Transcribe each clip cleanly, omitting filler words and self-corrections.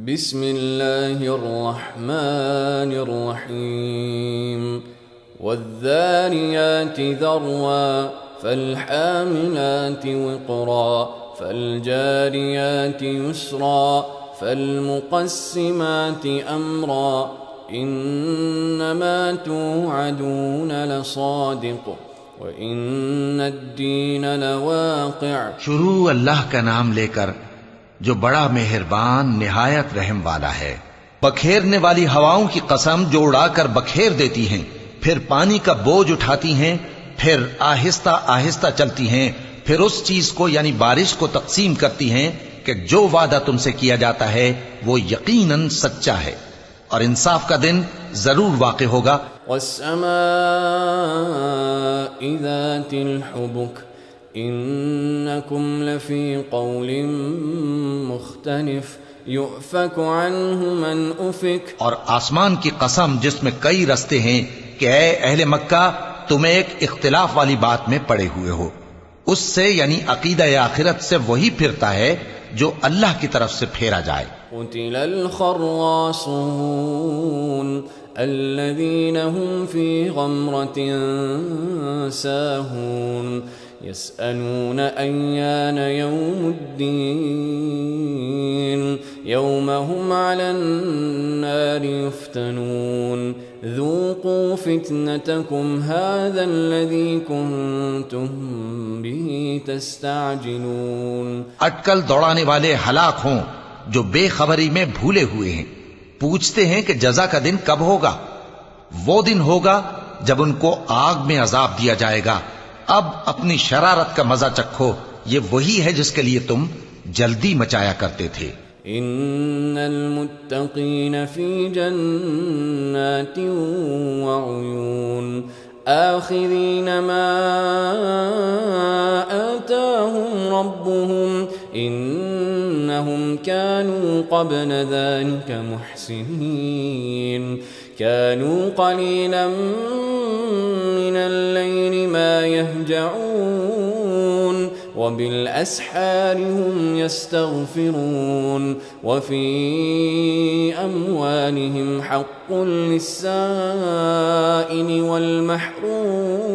بسم اللہ الرحمن الرحیم والذاریات ذروا فالحاملات وقرا فالجاریات یسرا فالمقسمات امرا انما توعدون لصادق وان الدین لواقع۔ شروع اللہ کا نام لے کر جو بڑا مہربان نہایت رحم والا ہے۔ بکھیرنے والی ہواؤں کی قسم جو اڑا کر بکھیر دیتی ہیں، پھر پانی کا بوجھ اٹھاتی ہیں، پھر آہستہ آہستہ چلتی ہیں، پھر اس چیز کو یعنی بارش کو تقسیم کرتی ہیں کہ جو وعدہ تم سے کیا جاتا ہے وہ یقیناً سچا ہے اور انصاف کا دن ضرور واقع ہوگا۔ والسماء ذات الحبك انکم لفی قول مختلف یؤفک عنہ من افک۔ اور آسمان کی قسم جس میں کئی رستے ہیں کہ اے اہل مکہ تم ایک اختلاف والی بات میں پڑے ہوئے ہو، اس سے یعنی عقیدہ آخرت سے وہی پھرتا ہے جو اللہ کی طرف سے پھیرا جائے۔ قتل الخراصون الذین هم فی غمرة ساہون يسألون أيان يوم الدين يوم هم على النار يفتنون ذوقوا فتنتكم هذا الذي كنتم به تستعجلون۔ اٹکل دوڑانے والے ہلاک ہوں جو بے خبری میں بھولے ہوئے ہیں، پوچھتے ہیں کہ جزا کا دن کب ہوگا؟ وہ دن ہوگا جب ان کو آگ میں عذاب دیا جائے گا۔ اب اپنی شرارت کا مزہ چکھو، یہ وہی ہے جس کے لیے تم جلدی مچایا کرتے تھے۔ ان المتقین فی جنات وعیون آخذین ما آتاهم ربهم انہم كانوا قبل ذلك محسنین كانوا قليلا من الليل ما يهجعون وبالأسحار هم يستغفرون وفي أموالهم حق للسائل والمحروم۔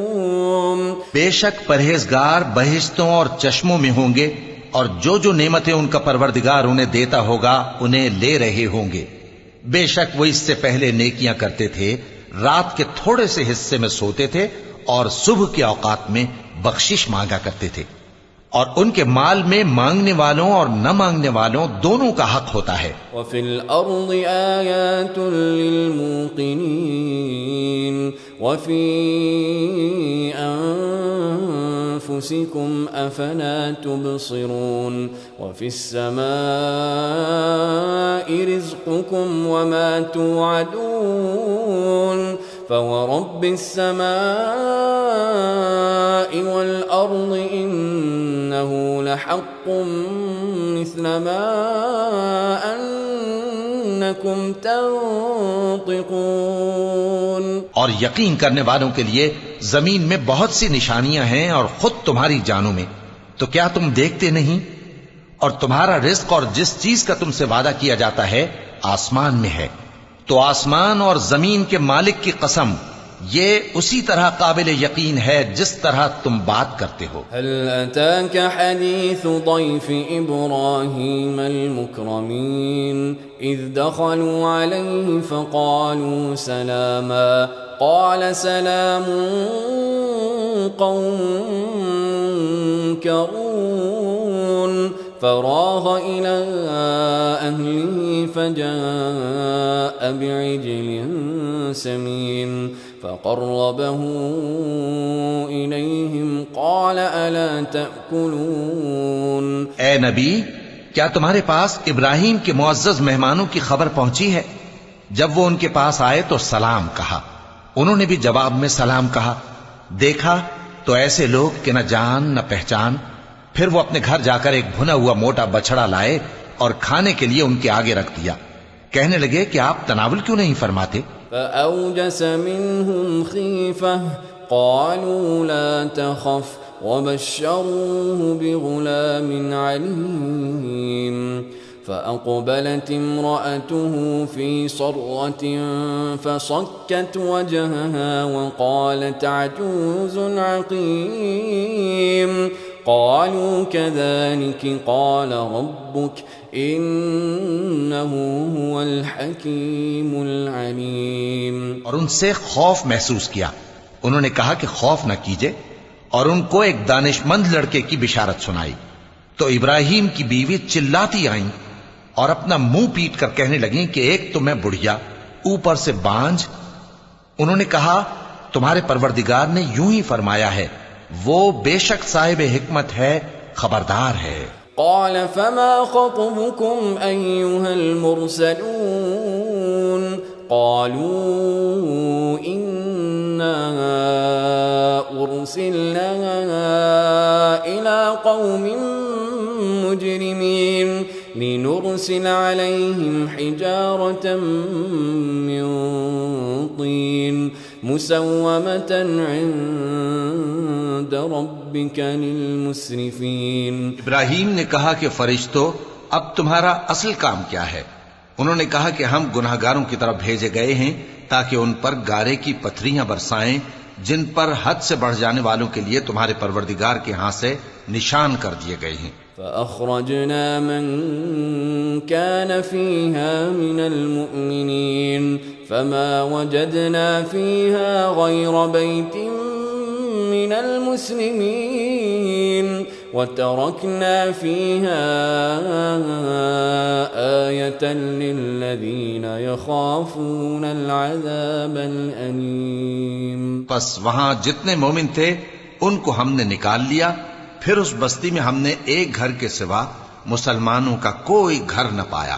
بے شک پرہیزگار بہشتوں اور چشموں میں ہوں گے، اور جو نعمتیں ان کا پروردگار انہیں دیتا ہوگا انہیں لے رہے ہوں گے۔ بے شک وہ اس سے پہلے نیکیاں کرتے تھے، رات کے تھوڑے سے حصے میں سوتے تھے اور صبح کے اوقات میں بخشش مانگا کرتے تھے، اور ان کے مال میں مانگنے والوں اور نہ مانگنے والوں دونوں کا حق ہوتا ہے۔ وفي الأرض آيات للموقنين وفي أنفسكم أفلا تبصرون وفي السماء رزقكم وما توعدون فورب السماء والأرض إنه لحق مثل ما أنكم تنطقون۔ اور یقین کرنے والوں کے لیے زمین میں بہت سی نشانیاں ہیں اور خود تمہاری جانوں میں، تو کیا تم دیکھتے نہیں؟ اور تمہارا رزق اور جس چیز کا تم سے وعدہ کیا جاتا ہے آسمان میں ہے، تو آسمان اور زمین کے مالک کی قسم یہ اسی طرح قابل یقین ہے جس طرح تم بات کرتے ہو۔ هل أتاك حديث ضيف إبراهيم المكرمين إذ دخلوا عليه فقالوا سلاما قال سلام قوم منكرون فراغ إلى أهله فجاء بعجل سمين فقربه إليهم قال ألا تأكلون۔ اے نبی، کیا تمہارے پاس ابراہیم کے معزز مہمانوں کی خبر پہنچی ہے؟ جب وہ ان کے پاس آئے تو سلام کہا، انہوں نے بھی جواب میں سلام کہا۔ دیکھا تو ایسے لوگ کہ نہ جان نہ پہچان۔ پھر وہ اپنے گھر جا کر ایک بھنا ہوا موٹا بچڑا لائے اور کھانے کے لیے ان کے آگے رکھ دیا۔ کہنے لگے کہ آپ تناول کیوں نہیں فرماتے؟ فأوجس منهم خيفة قالوا لا تخف وبشروه بغلام عليم فأقبلت امرأته في صرة فصكت وجهها وقالت عجوز عقيم قالوا كذلك قال ربك إنه هو الحكيم العليم. اور ان سے خوف محسوس کیا. انہوں نے کہا کہ خوف نہ کیجئے، اور ان کو ایک دانش مند لڑکے کی بشارت سنائی. تو ابراہیم کی بیوی چلاتی آئیں اور اپنا منہ پیٹ کر کہنے لگیں کہ ایک تو میں بڑھیا، اوپر سے بانجھ. انہوں نے کہا تمہارے پروردگار نے یوں ہی فرمایا ہے، وہ بے شک صاحب حکمت ہے، خبردار ہے. قال فما خطبكم أيها المرسلون قالوا إنا أرسلنا إلى قوم مجرمين لنرسل عليهم حجارة من طين مسومة عند ربك للمسرفين. ابراہیم نے کہا کہ فرشتوں، اب تمہارا اصل کام کیا ہے؟ انہوں نے کہا کہ ہم گناہگاروں کی طرف بھیجے گئے ہیں تاکہ ان پر گارے کی پتھریاں برسائیں جن پر حد سے بڑھ جانے والوں کے لیے تمہارے پروردگار کے ہاں سے نشان کر دیے گئے ہیں. فأخرجنا من كان فيها من المؤمنين فما وجدنا فيها غير بيت من المسلمين وتركنا فيها آية للذين يخافون العذاب الأليم. پس وہاں جتنے مومن تھے ان کو ہم نے نکال لیا، پھر اس بستی میں ہم نے ایک گھر کے سوا مسلمانوں کا کوئی گھر نہ پایا،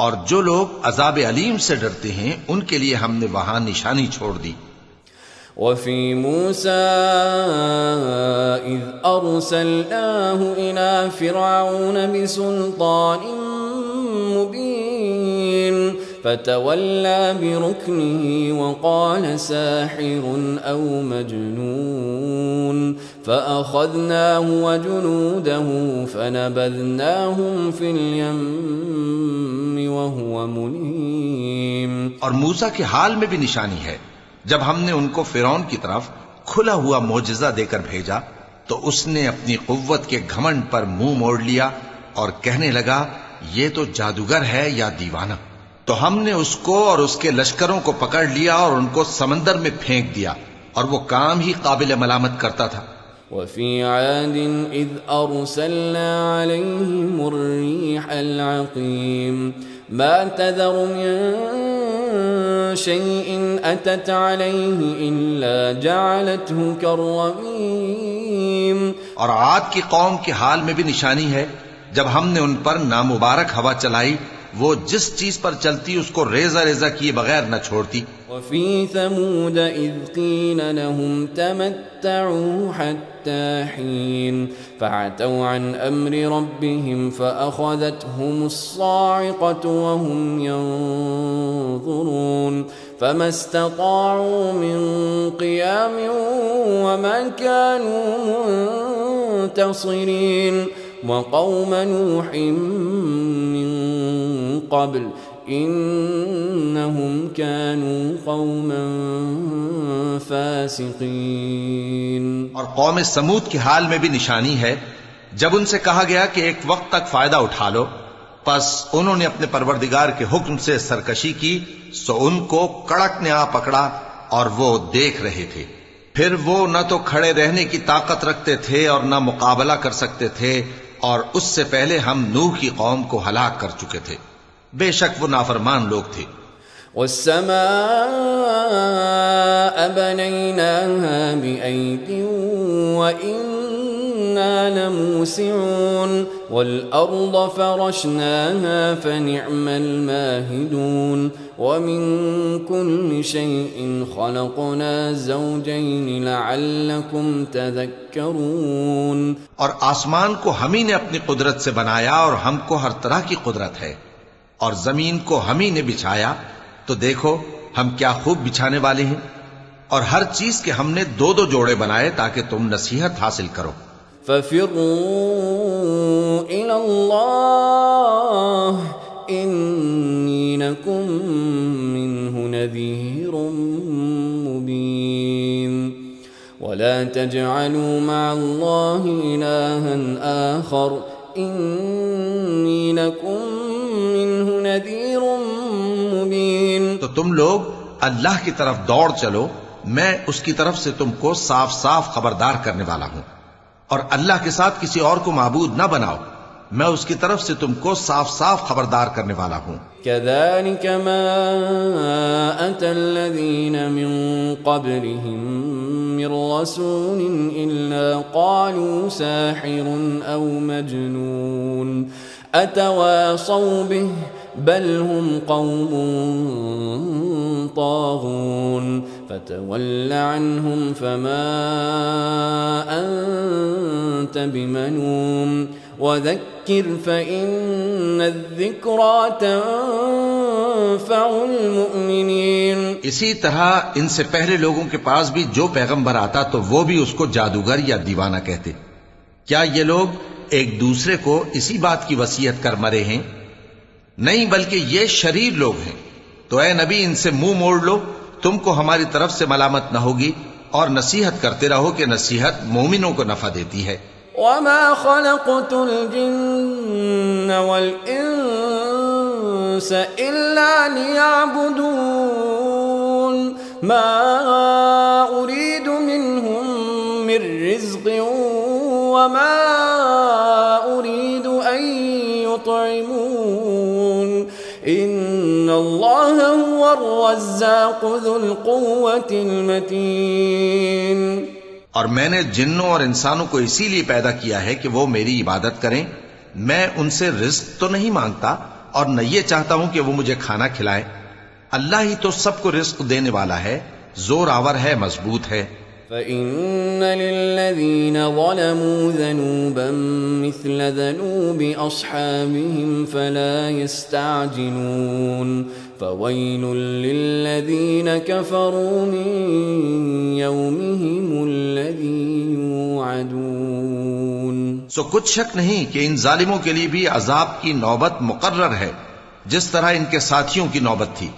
اور جو لوگ عذاب علیم سے ڈرتے ہیں ان کے لیے ہم نے وہاں نشانی چھوڑ دی. وفي موسى إذ أرسلناه إلى فرعون بسلطان مبين فتولى بركنه وقال ساحر أو مجنون فأخذناه وجنوده فنبذناهم في اليم وهو مليم. اور موسیٰ کے حال میں بھی نشانی ہے. جب ہم نے ان کو فرعون کی طرف کھلا ہوا معجزہ دے کر بھیجا تو اس نے اپنی قوت کے گھمنڈ پر منہ موڑ لیا اور کہنے لگا یہ تو جادوگر ہے یا دیوانہ. تو ہم نے اس کو اور اس کے لشکروں کو پکڑ لیا اور ان کو سمندر میں پھینک دیا، اور وہ کام ہی قابل ملامت کرتا تھا. وفي عاد إذ أرسلنا عليهم الريح العقيم ما تذر من شيء أتت عليه إلا جعلته كالرميم. اور عاد کی قوم کے حال میں بھی نشانی ہے. جب ہم نے ان پر نامبارک ہوا چلائی، وہ جس چیز پر چلتی اس کو ریزہ ریزہ کیے بغیر نہ چھوڑتی. وفي ثمود إذ قيل لهم تمتعوا حتى حين فعتوا عن أمر ربهم فأخذتهم الصاعقة وهم ينظرون فما استطاعوا من قيام وما كانوا منتصرين. وقوم نوح من قبل إنهم كانوا قوما فاسقين. اور قوم سمود کے حال میں بھی نشانی ہے. جب ان سے کہا گیا کہ ایک وقت تک فائدہ اٹھا لو، پس انہوں نے اپنے پروردگار کے حکم سے سرکشی کی، سو ان کو کڑک نے آ پکڑا اور وہ دیکھ رہے تھے. پھر وہ نہ تو کھڑے رہنے کی طاقت رکھتے تھے اور نہ مقابلہ کر سکتے تھے، اور اس سے پہلے ہم نوح کی قوم کو ہلاک کر چکے تھے. بے شک وہ نافرمان لوگ تھے. والسماء بنيناها بأيد وإنا لموسعون والأرض فرشناها فنعم الماهدون ومن كل شيء خلقنا زوجين لعلكم تذكرون. اور آسمان کو ہم ہی نے اپنی قدرت سے بنایا اور ہم کو ہر طرح کی قدرت ہے، اور زمین کو ہم ہی نے بچھایا، تو دیکھو ہم کیا خوب بچھانے والے ہیں. اور ہر چیز کے ہم نے دو دو جوڑے بنائے تاکہ تم نصیحت حاصل کرو. ففروا إلى الله إني لكم منه نذير مبين ولا تجعلوا مع الله إلها آخر إني لكم منه نذير مبين. تو تم لوگ اللہ کی طرف دوڑ چلو، میں اس کی طرف سے تم کو صاف صاف خبردار کرنے والا ہوں، اور اللہ کے ساتھ کسی اور کو معبود نہ بناؤ، میں اس کی طرف سے تم کو صاف صاف خبردار کرنے والا ہوں. كذلك ما أتى الذين من قبلهم من رسول إلا قالوا ساحر أو مجنون أتواصوا به بل هم قوم طاغون فتول عنهم فما أنت بملوم وذكر فإن الذكرى تنفع المؤمنين. اسی طرح ان سے پہلے لوگوں کے پاس بھی جو پیغمبر آتا تو وہ بھی اس کو جادوگر یا دیوانہ کہتے. کیا یہ لوگ ایک دوسرے کو اسی بات کی وصیت کر مرے ہیں؟ نہیں، بلکہ یہ شریر لوگ ہیں. تو اے نبی ان سے منہ موڑ لو، تم کو ہماری طرف سے ملامت نہ ہوگی، اور نصیحت کرتے رہو کہ نصیحت مومنوں کو نفع دیتی ہے. وما خلقت الجن والإنس إلا ليعبدون ما أريد منهم من رزق وما أريد أن يطعمون إن الله هو الرزاق ذو القوة المتين. اور میں نے جنوں اور انسانوں کو اسی لیے پیدا کیا ہے کہ وہ میری عبادت کریں. میں ان سے رزق تو نہیں مانگتا اور نہ یہ چاہتا ہوں کہ وہ مجھے کھانا کھلائے. اللہ ہی تو سب کو رزق دینے والا ہے، زور آور ہے، مضبوط ہے. فَإِنَّ لِلَّذِينَ ظَلَمُوا ذَنُوبًا مِثْلَ ذَنُوبِ أَصْحَابِهِمْ فَلَا يَسْتَعْجِلُونَ فَوَيْلٌ لِلَّذِينَ كَفَرُوا مِنْ يَوْمِهِمُ الَّذِي يُوعَدُونَ. سو کچھ شک نہیں کہ ان ظالموں کے لیے بھی عذاب کی نوبت مقرر ہے، جس طرح ان کے ساتھیوں کی نوبت تھی.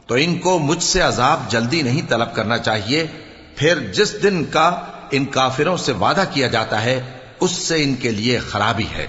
تو ان کو مجھ سے عذاب جلدی نہیں طلب کرنا چاہیے. پھر جس دن کا ان کافروں سے وعدہ کیا جاتا ہے اس سے ان کے لیے خرابی ہے.